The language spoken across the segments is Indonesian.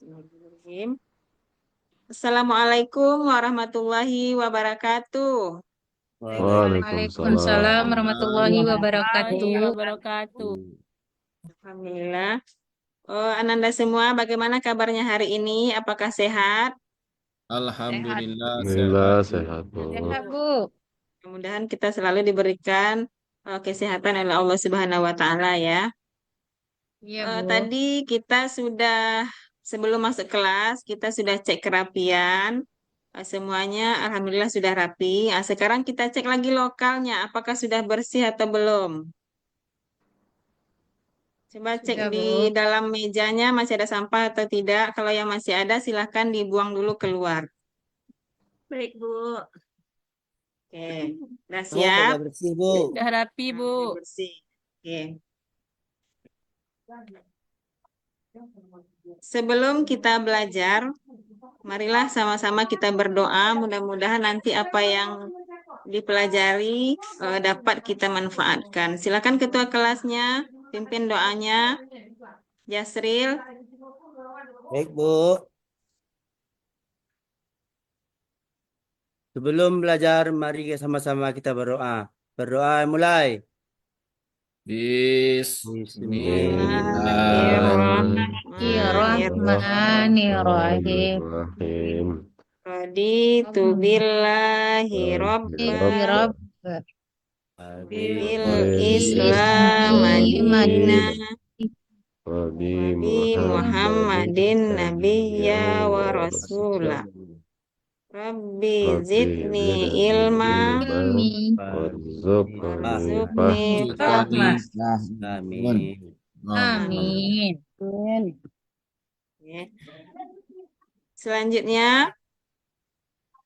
Bismillahirrahmanirrahim. Assalamualaikum warahmatullahi wabarakatuh. Waalaikumsalam Waalaikumsalam warahmatullahi warahmatullahi wabarakatuh. wabarakatuh. Alhamdulillah. Oh, Ananda semua, bagaimana kabarnya hari ini? Apakah sehat? Sehat. Alhamdulillah Alhamdulillah sehat, Bu. sehat Bu. Sehat, Bu. Mudah-mudahan kita selalu diberikan kesehatan oleh Allah Subhanahu wa taala ya. Iya, Bu. Tadi kita sudah sebelum masuk kelas, kita sudah cek kerapian. Semuanya alhamdulillah sudah rapi. Sekarang kita cek lagi lokalnya, apakah sudah bersih atau belum? Coba cek Sudah, di Bu. dalam mejanya masih ada sampah atau tidak. Kalau yang masih ada silahkan dibuang dulu keluar. Baik, Bu. Oke, udah Oh, siap? udah bersih, Bu. Sudah rapi, Nah, Bu. udah bersih. Oke. Sebelum kita belajar, marilah sama-sama kita berdoa. Mudah-mudahan nanti apa yang dipelajari dapat kita manfaatkan. Silakan ketua kelasnya, pimpin doanya. Yasril. Baik, Bu. Sebelum belajar, mari sama-sama kita berdoa. Berdoa mulai. Bismillahirrahmanirrahim. Bismillahirrahmanirrahim. Raditu billahi robba Rabb bil Islam Islam madina Nabi Nabi Muhammadin Muhammadin nabiyya nabiyya wa wa rasula. rasula. Rabbi Rabbi zidni zidni ilma ilman Amin. warzuqni warzuqni fahma. fahma. Amin. Amin. Ya. Selanjutnya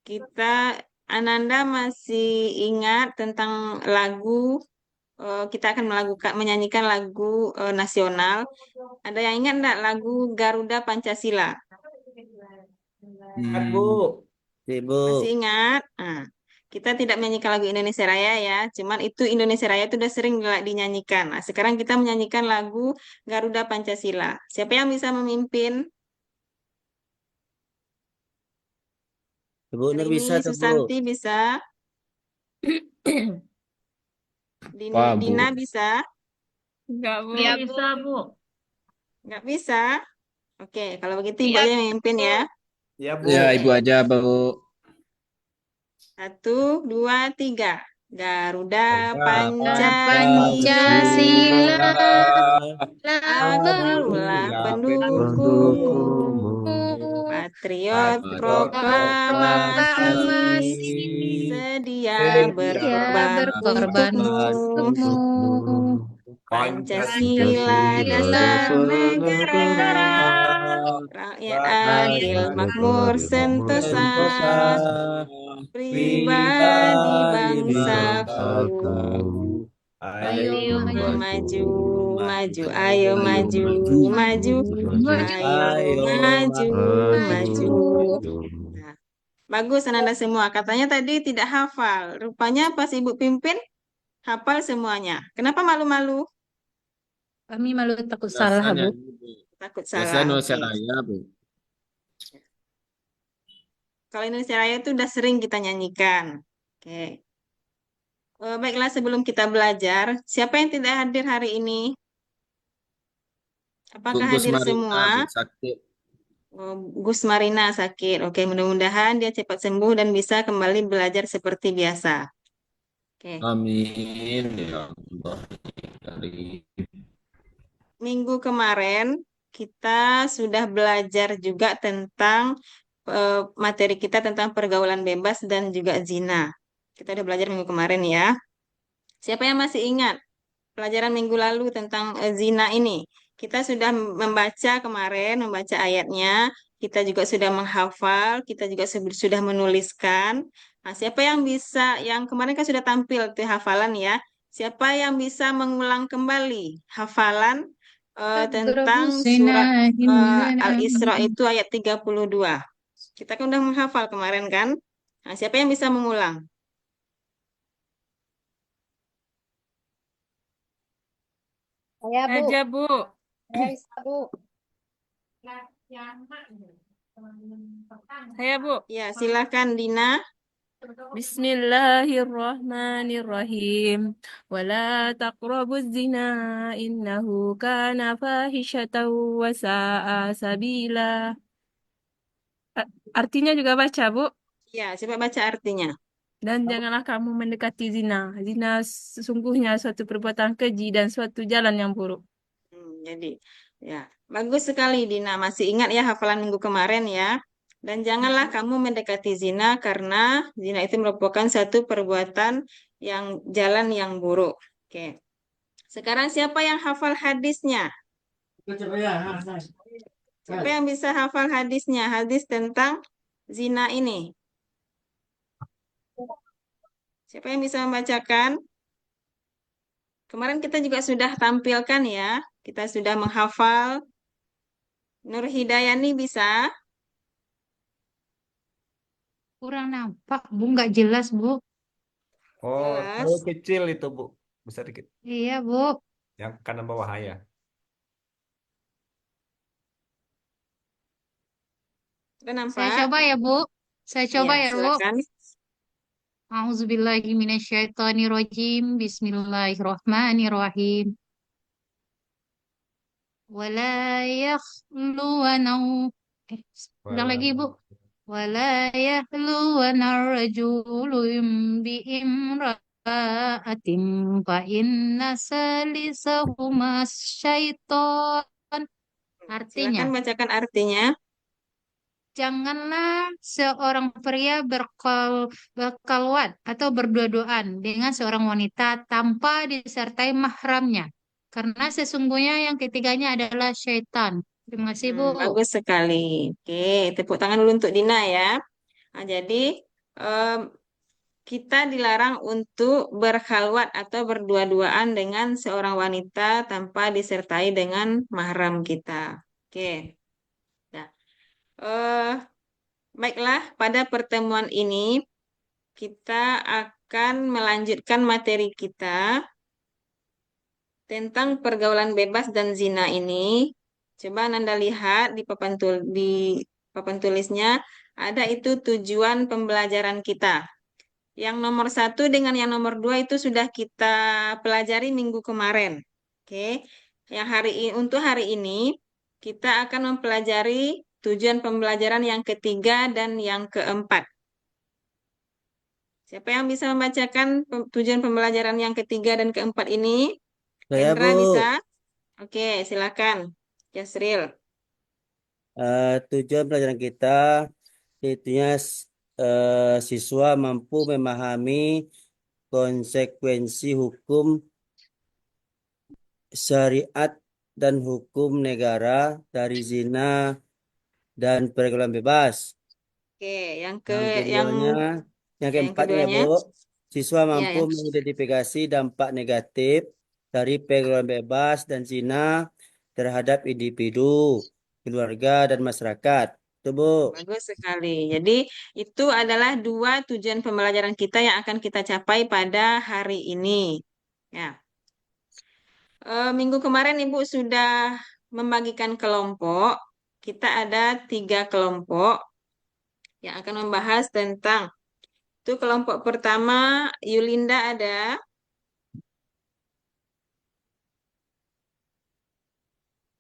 kita Ananda masih ingat tentang lagu kita akan menyanyikan lagu nasional. Ada yang ingat enggak lagu Garuda Pancasila? Ingat, Bu. Si, Bu. Masih ingat? Nah, kita tidak menyanyikan lagu Indonesia Raya ya, cuman itu Indonesia Raya itu udah sering dinyanyikan. Nah, sekarang kita menyanyikan lagu Garuda Pancasila. Siapa yang bisa memimpin? Bu Hari Nur ini bisa tuh, Bu. Susanti bisa, Pak, Bu. Dina bisa, Enggak, Bu. Ya, Bisa, Bu. nggak bisa. Oke, kalau begitu Ibu Ya, aja yang memimpin ya. Ya, Bu. Ya, Ibu aja, Bu. 1, 2, 3. Garuda Pancasila, Pancasila akaulah pendukungmu, Pendukungmu patriot proklamasi, proklamasi sedia ya berkorban berkorban untukmu. untukmu. Pancasila Pancasila dasar negara, negara rakyat adil makmur sentosa, pribadi bangsaku. ayo Ayo maju maju, maju, ayo maju, maju, ayo maju, maju. Nah, bagus Ananda semua. Katanya tadi tidak hafal. Rupanya pas Ibu pimpin, hafal semuanya. Kenapa malu-malu? kami malu takut salah, Biasanya, Bu. Bu. Takut Biasa salah. Indonesia Oke. Raya, Bu. Kalau Indonesia Raya itu udah sering kita nyanyikan. Oke. Baiklah sebelum kita belajar, siapa yang tidak hadir hari ini? Apakah Gugus hadir Marina, semua? Bu, sakit. Oh, Gus Marina sakit. Oke, mudah-mudahan dia cepat sembuh dan bisa kembali belajar seperti biasa. Oke. Amin, ya Allah. Dari Minggu kemarin kita sudah belajar juga tentang materi kita tentang pergaulan bebas dan juga zina. Kita udah belajar minggu kemarin ya. Siapa yang masih ingat pelajaran minggu lalu tentang zina ini? Kita sudah membaca kemarin, membaca ayatnya. Kita juga sudah menghafal, kita juga sudah menuliskan. Nah, siapa yang bisa, yang kemarin kan sudah tampil tuh hafalan ya. Siapa yang bisa mengulang kembali hafalan tentang surat Al-Isra itu ayat 32. Kita kan udah menghafal kemarin kan? Nah, siapa yang bisa mengulang? Saya, Bu. aja, Bu. Saya bisa, Bu. Saya, Bu. Ya, silakan Dina. Bismillahirrahmanirrahim. Wala taqrabuz zina innahu kana fahishatan wa sa'a sabila. Artinya juga baca, Bu. Ya, coba baca artinya. Dan janganlah kamu mendekati zina. Zina sesungguhnya suatu perbuatan keji dan suatu jalan yang buruk. Jadi, ya, bagus sekali Dina. Masih ingat ya hafalan minggu kemarin ya. Dan janganlah kamu mendekati zina karena zina itu merupakan satu perbuatan yang jalan yang buruk. Oke. Sekarang siapa yang hafal hadisnya? Siapa yang bisa hafal hadisnya? Hadis tentang zina ini. Siapa yang bisa membacakan? Kemarin kita juga sudah tampilkan ya. Kita sudah menghafal. Nur Hidayani bisa? Kurang nampak, Bu. Nggak jelas, Bu. Oh, Jelas. terlalu kecil itu, Bu. Besar dikit. Iya, Bu. Yang kanan bawah ya. Sudah Saya nampak? coba ya, Bu. Saya Iya, coba ya, Bu. silakan. A'udzubillahi minasyaitonirrajim. Bismillahirrahmanirrahim. Wala yakhluwanau. Ulang lagi, Bu. Wala yakhluwana rajulun biimra'atin fa inna salisahuma syaiton. Artinya, Silakan bacakan artinya. janganlah seorang pria berkalwat atau berdua-duaan dengan seorang wanita tanpa disertai mahramnya. Karena sesungguhnya yang ketiganya adalah syaitan. Terima kasih, Bu. Bagus sekali. Oke, tepuk tangan dulu untuk Dina ya. Nah, jadi em, kita dilarang untuk berkhalwat atau berdua-duaan dengan seorang wanita tanpa disertai dengan mahram kita. Oke. Nah, eh, baiklah, pada pertemuan ini kita akan melanjutkan materi kita tentang pergaulan bebas dan zina ini. Coba Nanda lihat di papan tulisnya ada itu tujuan pembelajaran kita. Yang nomor satu dengan yang nomor dua itu sudah kita pelajari minggu kemarin. Oke, untuk hari ini kita akan mempelajari tujuan pembelajaran yang ketiga dan yang keempat. Siapa yang bisa membacakan tujuan pembelajaran yang ketiga dan keempat ini? Saya, Bu. Hendra bisa? Oke, silakan. Yasril. Tujuan pelajaran kita itunya siswa mampu memahami konsekuensi hukum syariat dan hukum negara dari zina dan pergaulan bebas. Oke, yang Keempatnya ya, keduanya. Bu, siswa Ya, mampu mengidentifikasi dampak negatif dari pergaulan bebas dan zina terhadap individu, keluarga, dan masyarakat. Itu, Bu. bagus sekali. Jadi, itu adalah dua tujuan pembelajaran kita yang akan kita capai pada hari ini. Ya. Minggu kemarin Ibu sudah membagikan kelompok. Kita ada 3 kelompok yang akan membahas tentang itu kelompok pertama, Yulinda ada,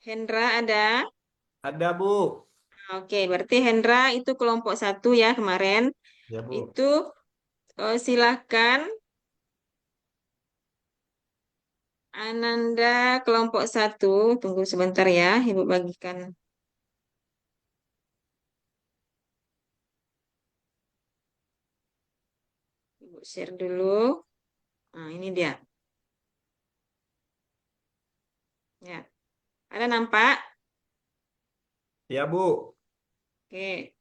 Hendra ada. Ada, Bu. Oke, berarti Hendra itu kelompok satu ya kemarin. Ya, Bu. Itu silahkan Ananda kelompok satu. Tunggu sebentar ya, Ibu bagikan. Ibu share dulu. Nah, ini dia. Ya, ada nampak? Ya, Bu. Oke.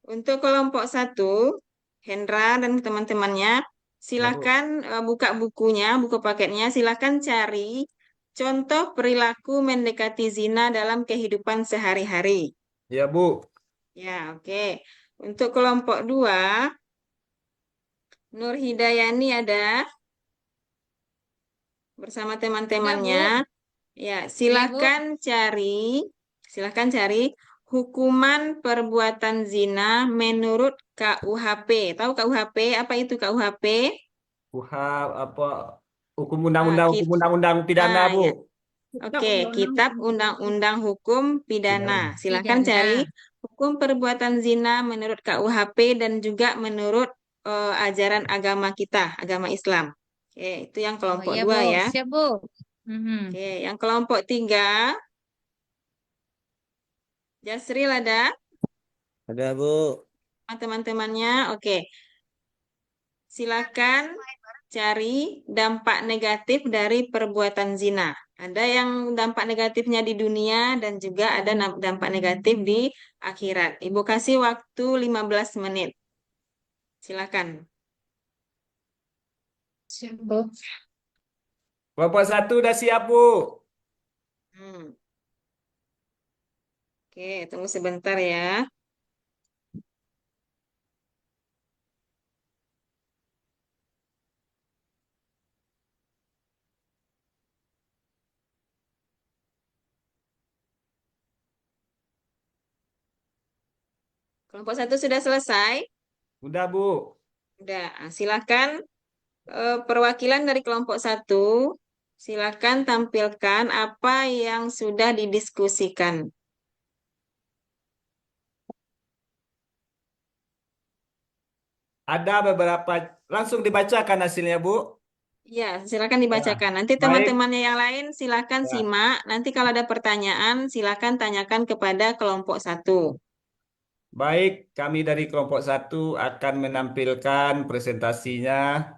Untuk kelompok satu, Hendra dan teman-temannya, Ya, Bu. silakan buka bukunya, buku paketnya, silakan cari contoh perilaku mendekati zina dalam kehidupan sehari-hari. Ya, Bu. Ya, oke. Untuk kelompok dua, Nur Hidayani ada bersama Ada, Bu. teman-temannya. Ya, Ya, Bu. silahkan cari hukuman perbuatan zina menurut KUHP. Tahu KUHP? Apa itu KUHP? Kuhab apa hukum Ah, undang-undang kit, pidana, ah Bu. ya. Kitab Oke, undang-undang Kitab hukum pidana. Undang-Undang Hukum Pidana. Pidana. Silakan cari Pidana. hukum perbuatan zina menurut KUHP dan juga menurut ajaran agama kita, agama Islam. Oke, itu yang Oh kelompok iya, dua Bu. ya. Siap, Bu. Mhm. Oke, yang kelompok tiga, Jasril ada Ada, Bu. teman-temannya. Oke, silakan cari dampak negatif dari perbuatan zina. Ada yang dampak negatifnya di dunia dan juga ada dampak negatif di akhirat. Ibu kasih waktu 15 menit. Silakan. Siap, Bu. Kelompok 1 udah siap, Bu. Hmm. Oke, tunggu sebentar ya. Kelompok satu sudah selesai. Udah, Bu. Udah, silakan perwakilan dari kelompok satu. Silakan tampilkan apa yang sudah didiskusikan. Ada beberapa langsung dibacakan hasilnya, Bu. Ya, silakan Ya, dibacakan. Nanti baik. teman-temannya yang lain silakan Ya, simak. Nanti kalau ada pertanyaan, silakan tanyakan kepada kelompok satu. baik, kami dari kelompok 1 akan menampilkan presentasinya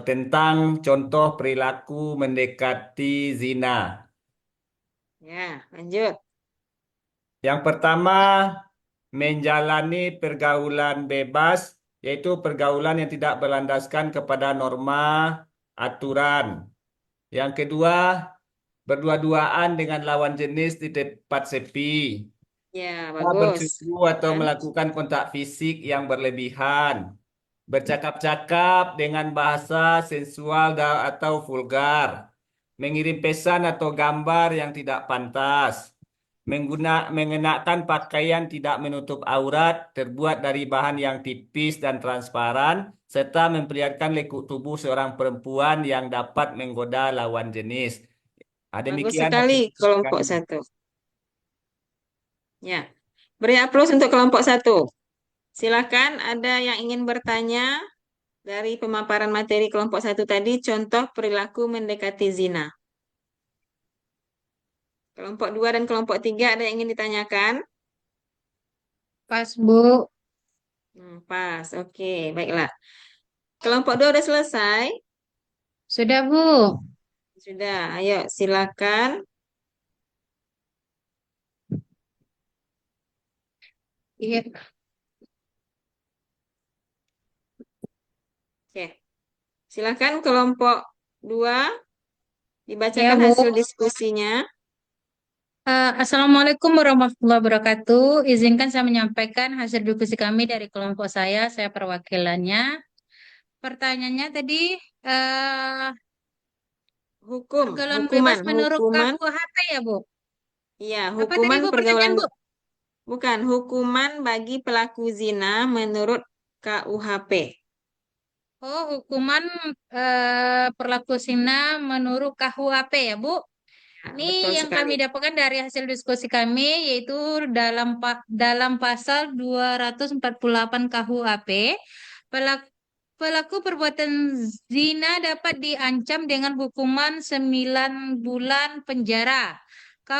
tentang contoh perilaku mendekati zina. Ya, lanjut. Yang pertama, menjalani pergaulan bebas, yaitu pergaulan yang tidak berlandaskan kepada norma aturan. Yang kedua, berdua-duaan dengan lawan jenis di tempat sepi. Ya, bagus. Bersetubuh atau Dan melakukan kontak fisik yang berlebihan. Bercakap-cakap dengan bahasa sensual atau vulgar. Mengirim pesan atau gambar yang tidak pantas. Mengenakan pakaian tidak menutup aurat, terbuat dari bahan yang tipis dan transparan, serta memperlihatkan lekuk tubuh seorang perempuan yang dapat menggoda lawan jenis. bagus Demikian sekali hasil kelompok kami. satu. Ya, beri aplaus untuk kelompok satu. Silakan ada yang ingin bertanya dari pemaparan materi kelompok satu tadi, contoh perilaku mendekati zina. Kelompok 2 dan kelompok 3 ada yang ingin ditanyakan? Pas, Bu. Pas, oke, baiklah. Kelompok 2 udah selesai? Sudah, Bu. Sudah, ayo silakan. Iya. Oke, silakan kelompok 2 Ya, dibacakan Bu. hasil diskusinya. Assalamualaikum warahmatullahi wabarakatuh. Izinkan saya menyampaikan hasil diskusi kami dari kelompok saya. Saya perwakilannya. Pertanyaannya tadi, eh, pergaulan bebas menurut Hukuman, KUHP ya, Bu? iya, Apa tadi, hukuman Bu, pergaulan, pertanyaan, Bu? bukan, hukuman bagi pelaku zina menurut KUHP. Oh, hukuman perlaku zina menurut KUHP ya, Bu? Nah, Ini betul yang sekali. kami dapatkan dari hasil diskusi kami yaitu dalam pasal 248 KUHP, pelaku, pelaku perbuatan zina dapat diancam dengan hukuman 9 bulan penjara.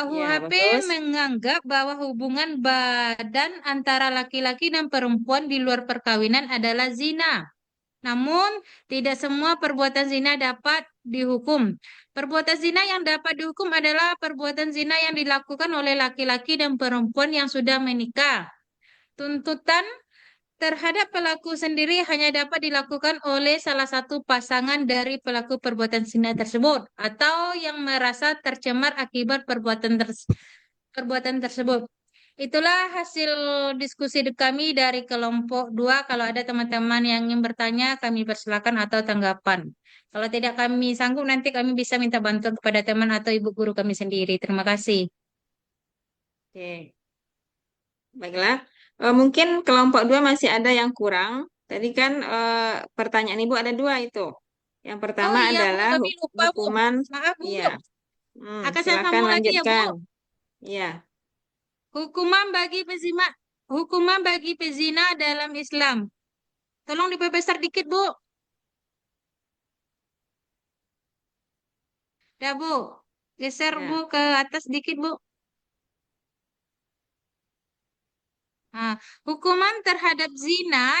Ya, KUHP bagus. menganggap bahwa hubungan badan antara laki-laki dan perempuan di luar perkawinan adalah zina. Namun, tidak semua perbuatan zina dapat dihukum. Perbuatan zina yang dapat dihukum adalah perbuatan zina yang dilakukan oleh laki-laki dan perempuan yang sudah menikah. Tuntutan terhadap pelaku sendiri hanya dapat dilakukan oleh salah satu pasangan dari pelaku perbuatan zina tersebut atau yang merasa tercemar akibat perbuatan tersebut. Itulah hasil diskusi kami dari kelompok 2. Kalau ada teman-teman yang ingin bertanya, kami persilakan atau tanggapan. Kalau tidak kami sanggup, nanti kami bisa minta bantuan kepada teman atau ibu guru kami sendiri. Terima kasih. Oke, baiklah. Mungkin kelompok 2 masih ada yang kurang. Tadi kan pertanyaan Ibu ada 2 itu. Yang Oh pertama iya Bu, adalah kami lupa Bu. hukuman. Maaf Bu. Iya, Akan saya silakan sambung lagi ya Bu. lanjutkan. Iya, Hukuman bagi pezina dalam Islam. Tolong diperbesar dikit Bu. Ya Bu. Geser ya. Bu ke atas dikit Bu. Nah, hukuman terhadap zina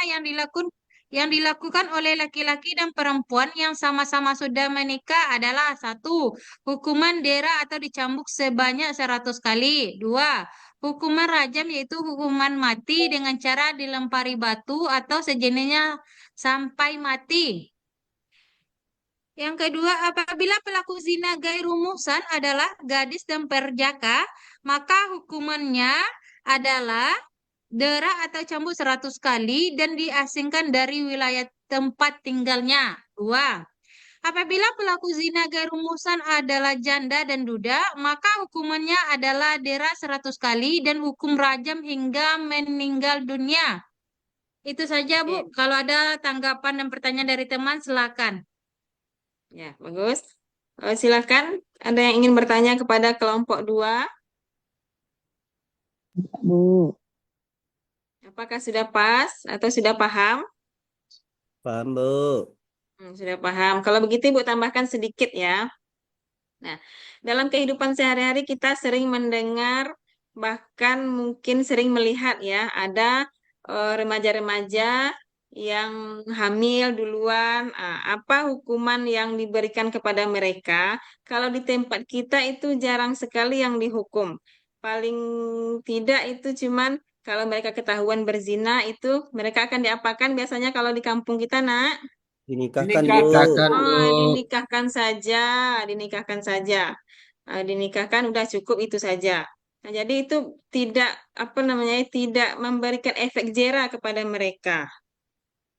yang dilakukan oleh laki-laki dan perempuan yang sama-sama sudah menikah adalah: satu, hukuman dera atau dicambuk sebanyak 100 kali. Dua, hukuman rajam yaitu hukuman mati dengan cara dilempari batu atau sejenisnya sampai mati. Yang kedua, apabila pelaku zina gairu muhsan adalah gadis dan perjaka, maka hukumannya adalah dera atau cambuk 100 kali dan diasingkan dari wilayah tempat tinggalnya. Dua, apabila pelaku zina gairu muhsan adalah janda dan duda, maka hukumannya adalah dera 100 kali dan hukum rajam hingga meninggal dunia. Itu saja, Bu. Oke, Kalau ada tanggapan dan pertanyaan dari teman, silakan. ya, bagus. Silakan, ada yang ingin bertanya kepada kelompok 2? Bu. Apakah sudah pas atau sudah paham? Paham, Bu. Sudah paham. Kalau begitu Ibu tambahkan sedikit ya. Nah, dalam kehidupan sehari-hari kita sering mendengar, bahkan mungkin sering melihat ya, ada remaja-remaja yang hamil duluan. Apa hukuman yang diberikan kepada mereka? Kalau di tempat kita itu jarang sekali yang dihukum. Paling tidak itu cuman kalau mereka ketahuan berzina itu mereka akan diapakan biasanya kalau di kampung kita, Nak? Dinikahkan, Bu. Dinikahkan. Silakan, Bu. Dinikahkan saja, dinikahkan saja. Dinikahkan udah cukup itu saja. Nah, jadi itu tidak apa namanya tidak memberikan efek jera kepada mereka.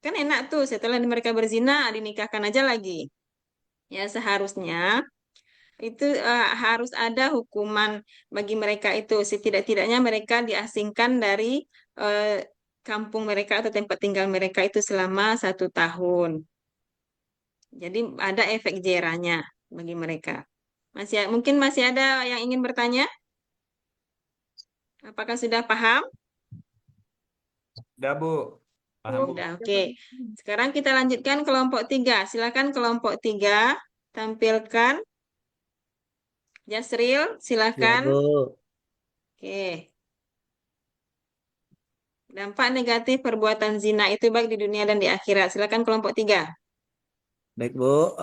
Kan enak tuh setelah mereka berzina dinikahkan aja lagi. Ya seharusnya itu harus ada hukuman bagi mereka itu. Setidak-tidaknya mereka diasingkan dari eh, kampung mereka atau tempat tinggal mereka itu selama 1 tahun. Jadi ada efek jerahnya bagi mereka. Mungkin masih ada yang ingin bertanya? Apakah sudah paham? Udah, Bu. Paham, Bu. Sudah, oke. Sekarang kita lanjutkan kelompok 3. Silakan kelompok 3 tampilkan. Jasril, Ya, silakan. Bu. Oke. Dampak negatif perbuatan zina itu baik di dunia dan di akhirat. Silakan kelompok 3. Baik, Bu.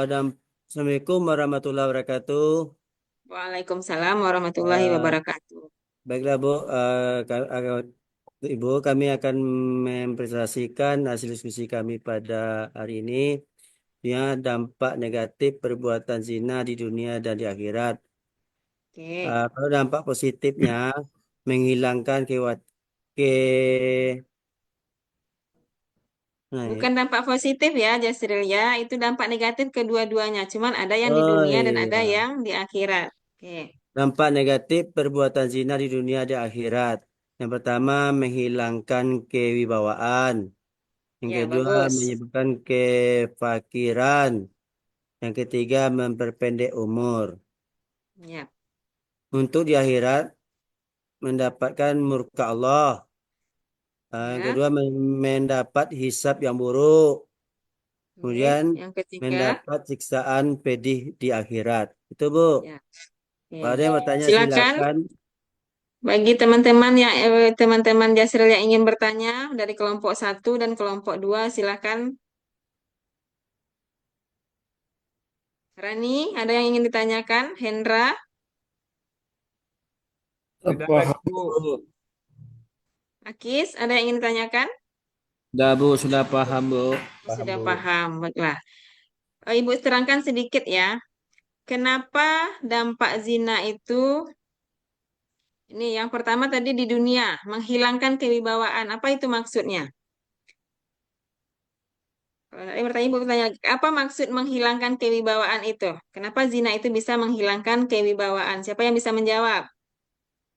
Dan Assalamualaikum warahmatullahi wabarakatuh. Waalaikumsalam warahmatullahi Eh, wabarakatuh. Baiklah, Bu. Ibu, kami akan mempresentasikan hasil diskusi kami pada hari ini. Ya, dampak negatif perbuatan zina di dunia dan di akhirat. Oke. Kalau dampak positifnya, menghilangkan ke nah, Bukan dampak positif ya, Jasril ya. Itu dampak negatif kedua-duanya. Cuman ada yang di oh dunia dan ada iya. yang di akhirat. Oke. Dampak negatif perbuatan zina di dunia dan akhirat. Yang pertama, menghilangkan kewibawaan. Yang Ya, kedua, bagus. menyebabkan kefakiran. Yang ketiga, memperpendek umur. Ya, Untuk di akhirat, mendapatkan murka Allah. Yang ya. kedua, mendapat hisab yang buruk. Oke. Kemudian, Yang ketiga, mendapat siksaan pedih di akhirat. Itu, Bu. ya. Kalau Oke. ada yang bertanya, Silakan silakan. bagi teman-teman Jasril yang ingin bertanya dari kelompok 1 dan kelompok 2, silakan. Rani, ada yang ingin ditanyakan? Hendra, Sudah lagi, Paham, Bu. Bu. Akis, ada yang ingin ditanyakan? Sudah, Bu. Sudah paham, Bu. Paham, Sudah Bu. paham. Baiklah. Ibu terangkan sedikit ya. Kenapa dampak zina itu Ini yang pertama tadi di dunia, menghilangkan kewibawaan. Apa itu maksudnya? Kalau tadi pertanyaan Ibu bertanya, apa maksud menghilangkan kewibawaan itu? Kenapa zina itu bisa menghilangkan kewibawaan? Siapa yang bisa menjawab?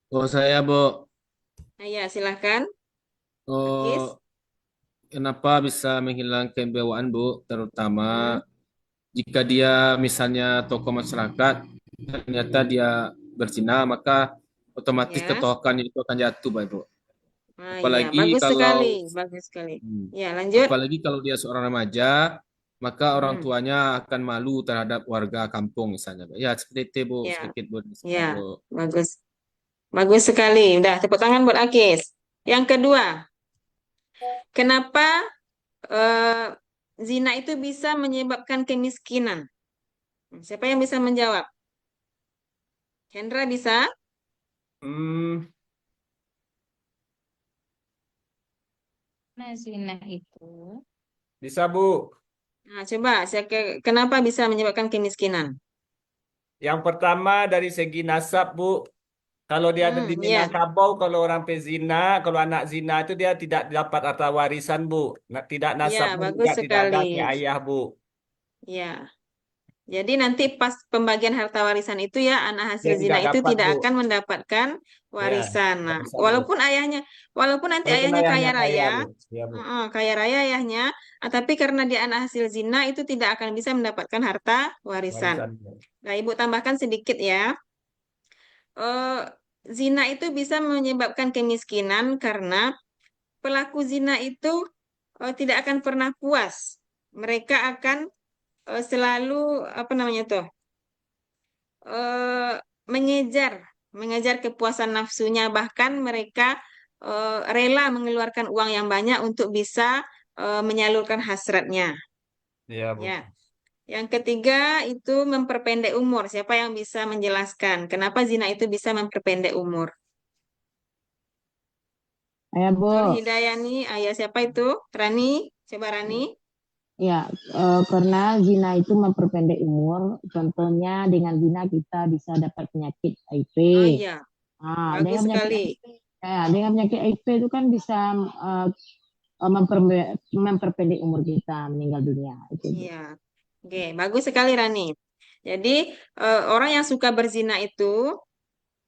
Oh saya Bu, Nah, ya, silahkan. Akis. oh kenapa bisa menghilangkan bawaan Bu? Terutama Hmm, jika dia misalnya tokoh masyarakat, ternyata dia berzina, maka otomatis ya. ketoakannya itu akan jatuh, Pak Ibu. Nah, ya, Apalagi bagus sekali. kalau Bagus sekali. hmm, Ya, lanjut. apalagi kalau dia seorang remaja, maka orang Hmm, tuanya akan malu terhadap warga kampung misalnya, Pak. Ya, seperti itu, Bu. ya, Sedikit Bu. ya, Bu. bagus. Bagus sekali. Udah, tepuk tangan buat Akis. Yang kedua, kenapa eh, zina itu bisa menyebabkan kemiskinan? Siapa yang bisa menjawab? Hendra bisa? Hmm, Nah, zina itu. bisa Bu. Nah, coba, kenapa bisa menyebabkan kemiskinan? Yang pertama dari segi nasab Bu. Kalau dia ada di Ya, Minangkabau, kalau orang pezina, kalau anak zina itu dia tidak dapat harta warisan Bu. Tidak ya, nasabnya juga bagus tidak ada sekali. ke ayah Bu. Ya, jadi nanti pas pembagian harta warisan itu ya, anak hasil Dia zina tidak itu dapat tidak Bu. akan mendapatkan Ya, warisan. Nah, warisan Bu. walaupun nanti Walaupun ayahnya ayahnya kaya kaya raya, Bu. Ya Bu. kaya raya ayahnya, tapi karena dia anak hasil zina itu tidak akan bisa mendapatkan harta warisan. Warisan Bu. Nah, Ibu tambahkan sedikit ya. Eh, Zina itu bisa menyebabkan kemiskinan karena pelaku zina itu tidak akan pernah puas. Mereka akan selalu apa namanya tuh eh, mengejar mengejar kepuasan nafsunya, bahkan mereka rela mengeluarkan uang yang banyak untuk bisa menyalurkan hasratnya. Ya Ya, Bu. yang ketiga itu memperpendek umur. Siapa yang bisa menjelaskan kenapa zina itu bisa memperpendek umur? Ya, Bu. Nur Hidayani, ayah siapa itu? Rani, coba Rani. Ya, karena zina itu memperpendek umur. Contohnya dengan zina kita bisa dapat penyakit HIV. Oh iya, bagus Dengan penyakit sekali. HIV, dengan penyakit HIV itu kan bisa eh, memperpendek umur kita meninggal dunia. Itu, Bu. Iya, oke, bagus sekali Rani. Jadi orang yang suka berzina itu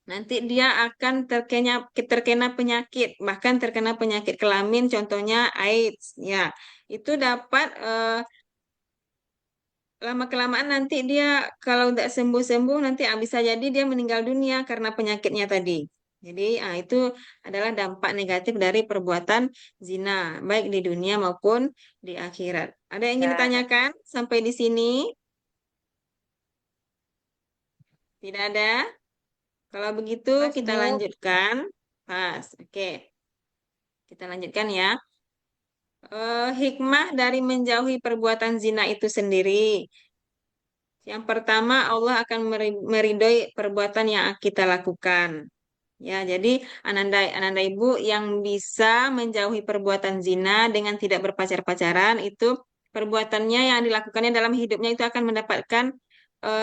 nanti dia akan terkena penyakit, bahkan terkena penyakit kelamin, contohnya AIDS. Ya, itu dapat lama-kelamaan nanti dia kalau tidak sembuh-sembuh nanti bisa jadi dia meninggal dunia karena penyakitnya tadi. Jadi itu adalah dampak negatif dari perbuatan zina, baik di dunia maupun di akhirat. Ada yang ingin ditanyakan sampai di sini? Tidak ada? Kalau begitu Pas, kita Bu. lanjutkan. Pas, oke. Kita lanjutkan ya. Hikmah dari menjauhi perbuatan zina itu sendiri. Yang pertama, Allah akan meridhoi perbuatan yang kita lakukan. Ya, jadi ananda ibu yang bisa menjauhi perbuatan zina dengan tidak berpacar-pacaran itu perbuatannya yang dilakukannya dalam hidupnya itu akan mendapatkan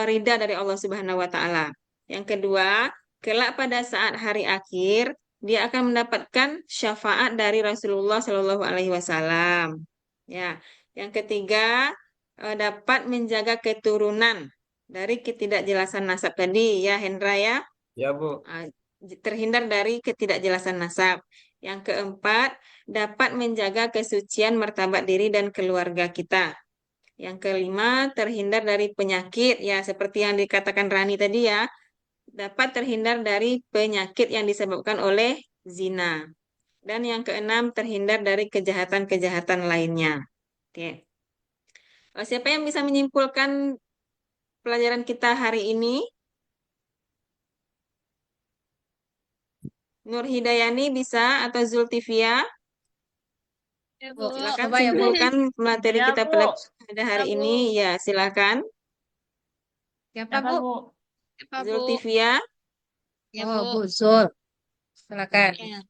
ridha dari Allah Subhanahu wa taala. Yang kedua, kelak pada saat hari akhir dia akan mendapatkan syafaat dari Rasulullah Shallallahu alaihi wasallam. Ya, yang ketiga dapat menjaga keturunan dari ketidakjelasan nasab tadi ya Hendra ya. Ya Bu. Ah, terhindar dari ketidakjelasan nasab. Yang keempat, dapat menjaga kesucian martabat diri dan keluarga kita. Yang kelima, terhindar dari penyakit, ya seperti yang dikatakan Rani tadi ya, dapat terhindar dari penyakit yang disebabkan oleh zina. Dan yang keenam, terhindar dari kejahatan-kejahatan lainnya. Oke. Siapa yang bisa menyimpulkan pelajaran kita hari ini? Nur Hidayani bisa atau Zultivia? Ya, Bu. Silakan Coba ya, Bu. simpulkan materi Ya, kita Bu. pada Ya, hari Bu. ini. Ya, silakan. Siapa, Siapa, Bu? Bu? Siapa, Bu? Zultivia. Ya, Oh, Bu. Bu Zul. Silakan. Ya.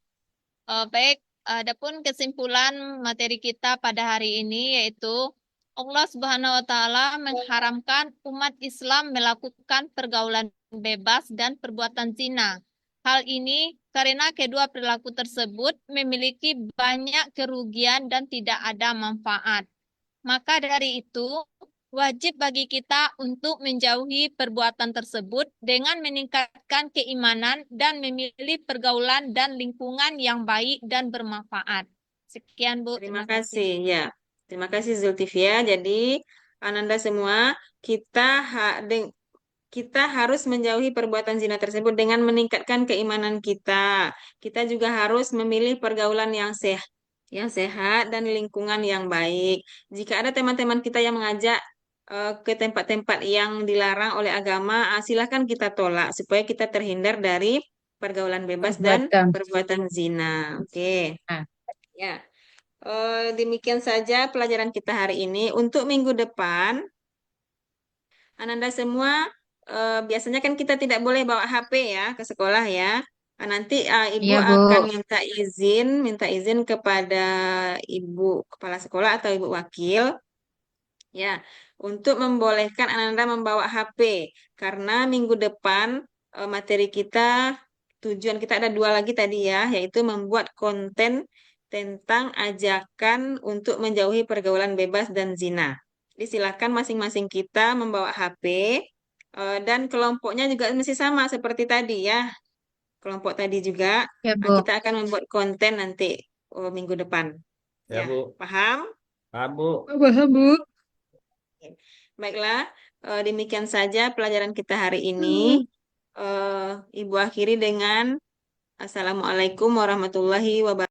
Baik, adapun kesimpulan materi kita pada hari ini yaitu Allah Subhanahu wa taala mengharamkan umat Islam melakukan pergaulan bebas dan perbuatan zina. Hal ini karena kedua perilaku tersebut memiliki banyak kerugian dan tidak ada manfaat. Maka dari itu, wajib bagi kita untuk menjauhi perbuatan tersebut dengan meningkatkan keimanan dan memilih pergaulan dan lingkungan yang baik dan bermanfaat. Sekian, Bu. Terima Terima kasih. kasih. Ya, terima kasih Zulkiflia. Jadi, Ananda semua, kita harus menjauhi perbuatan zina tersebut dengan meningkatkan keimanan kita. Kita juga harus memilih pergaulan yang sehat dan lingkungan yang baik. Jika ada teman-teman kita yang mengajak ke tempat-tempat yang dilarang oleh agama, silakan kita tolak supaya kita terhindar dari pergaulan bebas dan Perbuatan. perbuatan zina. Oke. Nah, Ya. Demikian saja pelajaran kita hari ini. Untuk minggu depan, Ananda semua, biasanya kan kita tidak boleh bawa HP ya ke sekolah ya. Nanti Ibu iya, Bu. akan minta izin kepada Ibu Kepala Sekolah atau Ibu Wakil ya untuk membolehkan Ananda membawa HP karena minggu depan materi kita tujuan kita ada dua lagi tadi ya, yaitu membuat konten tentang ajakan untuk menjauhi pergaulan bebas dan zina. Jadi silakan masing-masing kita membawa HP dan kelompoknya juga masih sama seperti tadi ya. Kelompok tadi juga Ya, Bu. kita akan membuat konten nanti minggu depan. Ya, Ya, Bu. paham? Paham, Bu. Paham, Bu. Baiklah, demikian saja pelajaran kita hari ini. Ibu akhiri dengan Assalamualaikum warahmatullahi wabarakatuh.